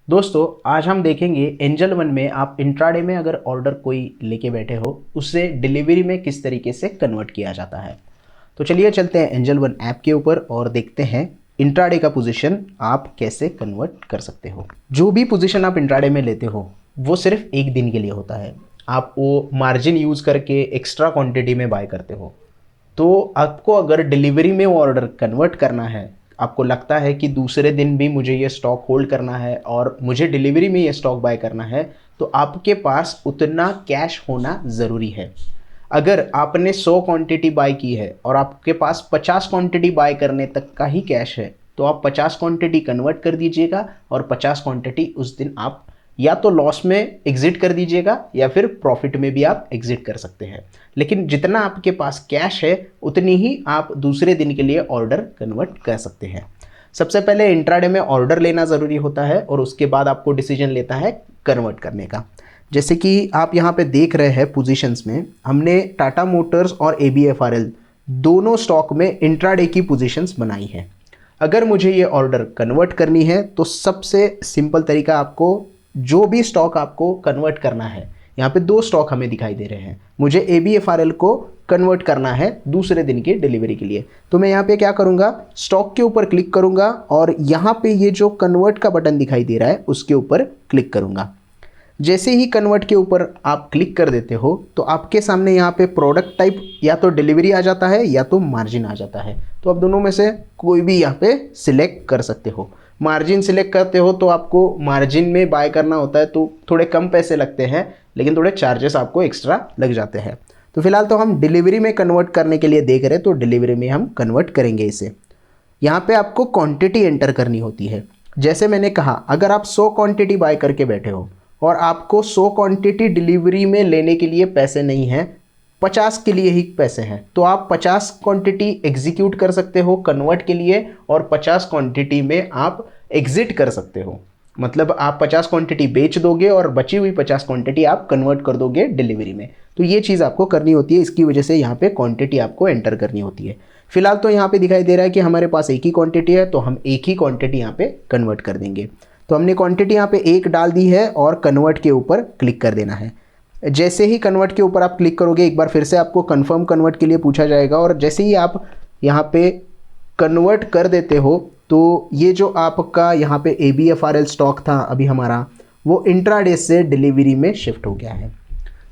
दोस्तों आज हम देखेंगे एंजल वन में आप इंट्राडे में अगर ऑर्डर कोई लेके बैठे हो उससे डिलीवरी में किस तरीके से कन्वर्ट किया जाता है। तो चलिए चलते हैं एंजल वन ऐप के ऊपर और देखते हैं इंट्राडे का पोजीशन आप कैसे कन्वर्ट कर सकते हो। जो भी पोजीशन आप इंट्राडे में लेते हो वो सिर्फ एक दिन के लिए होता है। आप वो मार्जिन यूज़ करके एक्स्ट्रा क्वांटिटी में बाय करते हो, तो आपको अगर डिलीवरी में वो ऑर्डर कन्वर्ट करना है, आपको लगता है कि दूसरे दिन भी मुझे ये स्टॉक होल्ड करना है और मुझे डिलीवरी में ये स्टॉक बाय करना है, तो आपके पास उतना कैश होना ज़रूरी है। अगर आपने 100 क्वांटिटी बाय की है और आपके पास 50 क्वांटिटी बाय करने तक का ही कैश है, तो आप 50 क्वांटिटी कन्वर्ट कर दीजिएगा और 50 क्वांटिटी उस दिन आप या तो लॉस में एग्जिट कर दीजिएगा या फिर प्रॉफिट में भी आप एग्जिट कर सकते हैं। लेकिन जितना आपके पास कैश है उतनी ही आप दूसरे दिन के लिए ऑर्डर कन्वर्ट कर सकते हैं। सबसे पहले इंट्राडे में ऑर्डर लेना ज़रूरी होता है और उसके बाद आपको डिसीजन लेता है कन्वर्ट करने का। जैसे कि आप यहाँ पे देख रहे हैं पोजीशंस में हमने टाटा मोटर्स और ABFRL दोनों स्टॉक में इंट्राडे की पोजीशंस बनाई है। अगर मुझे ये ऑर्डर कन्वर्ट करनी है तो सबसे सिंपल तरीका, आपको जो भी स्टॉक आपको कन्वर्ट करना है, यहाँ पे 2 स्टॉक हमें दिखाई दे रहे हैं, मुझे ABFRL को कन्वर्ट करना है दूसरे दिन की डिलीवरी के लिए। तो मैं यहाँ पे क्या करूँगा, स्टॉक के ऊपर क्लिक करूँगा और यहाँ पे ये जो कन्वर्ट का बटन दिखाई दे रहा है उसके ऊपर क्लिक करूँगा। जैसे ही कन्वर्ट के ऊपर आप क्लिक कर देते हो तो आपके सामने यहाँ पे प्रोडक्ट टाइप या तो डिलीवरी आ जाता है या तो मार्जिन आ जाता है। तो आप दोनों में से कोई भी यहाँ पे सिलेक्ट कर सकते हो। मार्जिन सिलेक्ट करते हो तो आपको मार्जिन में बाय करना होता है, तो थोड़े कम पैसे लगते हैं लेकिन थोड़े चार्जेस आपको एक्स्ट्रा लग जाते हैं। तो फिलहाल तो हम डिलीवरी में कन्वर्ट करने के लिए देख रहे हैं, तो डिलीवरी में हम कन्वर्ट करेंगे इसे। यहाँ पे आपको क्वांटिटी एंटर करनी होती है। जैसे मैंने कहा, अगर आप 100 क्वांटिटी बाय करके बैठे हो और आपको 100 क्वांटिटी डिलीवरी में लेने के लिए पैसे नहीं हैं, 50 के लिए ही पैसे हैं, तो आप 50 क्वांटिटी एग्जीक्यूट कर सकते हो कन्वर्ट के लिए और 50 क्वांटिटी में आप एग्जिट कर सकते हो। मतलब आप 50 क्वांटिटी बेच दोगे और बची हुई 50 क्वांटिटी आप कन्वर्ट कर दोगे डिलीवरी में। तो ये चीज़ आपको करनी होती है, इसकी वजह से यहाँ पे क्वांटिटी आपको एंटर करनी होती है। फिलहाल तो यहाँ पे दिखाई दे रहा है कि हमारे पास एक ही क्वांटिटी है, तो हम एक ही क्वांटिटी यहाँ पे कन्वर्ट कर देंगे। तो हमने क्वांटिटी यहाँ पे 1 डाल दी है और कन्वर्ट के ऊपर क्लिक कर देना है। जैसे ही कन्वर्ट के ऊपर आप क्लिक करोगे, एक बार फिर से आपको कंफर्म कन्वर्ट के लिए पूछा जाएगा और जैसे ही आप यहाँ पे कन्वर्ट कर देते हो तो ये जो आपका यहाँ पे ABFRL स्टॉक था अभी हमारा, वो इंट्राडे से डिलीवरी में शिफ्ट हो गया है।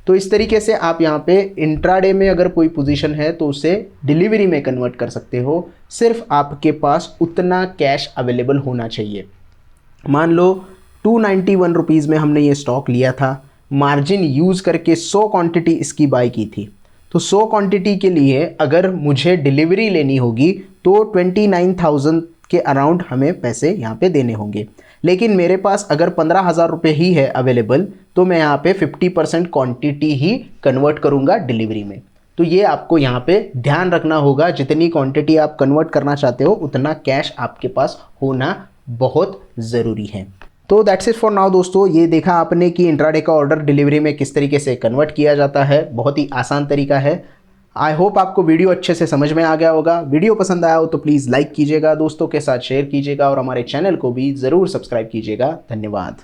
तो इस तरीके से आप यहाँ पे इंट्राडे में अगर कोई पोजीशन है तो उसे डिलीवरी में कन्वर्ट कर सकते हो। सिर्फ आपके पास उतना कैश अवेलेबल होना चाहिए। मान लो 291 रुपीज़ में हमने ये स्टॉक लिया था, मार्जिन यूज़ करके 100 क्वांटिटी इसकी बाय की थी, तो 100 क्वांटिटी के लिए अगर मुझे डिलीवरी लेनी होगी तो 29,000 के अराउंड हमें पैसे यहाँ पे देने होंगे। लेकिन मेरे पास अगर 15,000 रुपये ही है अवेलेबल, तो मैं यहाँ पे 50% क्वांटिटी ही कन्वर्ट करूँगा डिलीवरी में। तो ये आपको यहाँ पे ध्यान रखना होगा, जितनी क्वांटिटी आप कन्वर्ट करना चाहते हो उतना कैश आपके पास होना बहुत ज़रूरी है। तो दैट्स इट फॉर नाउ दोस्तों। ये देखा आपने कि इंट्राडे का ऑर्डर डिलीवरी में किस तरीके से कन्वर्ट किया जाता है। बहुत ही आसान तरीका है। आई होप आपको वीडियो अच्छे से समझ में आ गया होगा। वीडियो पसंद आया हो तो प्लीज़ लाइक कीजिएगा, दोस्तों के साथ शेयर कीजिएगा और हमारे चैनल को भी ज़रूर सब्सक्राइब कीजिएगा। धन्यवाद।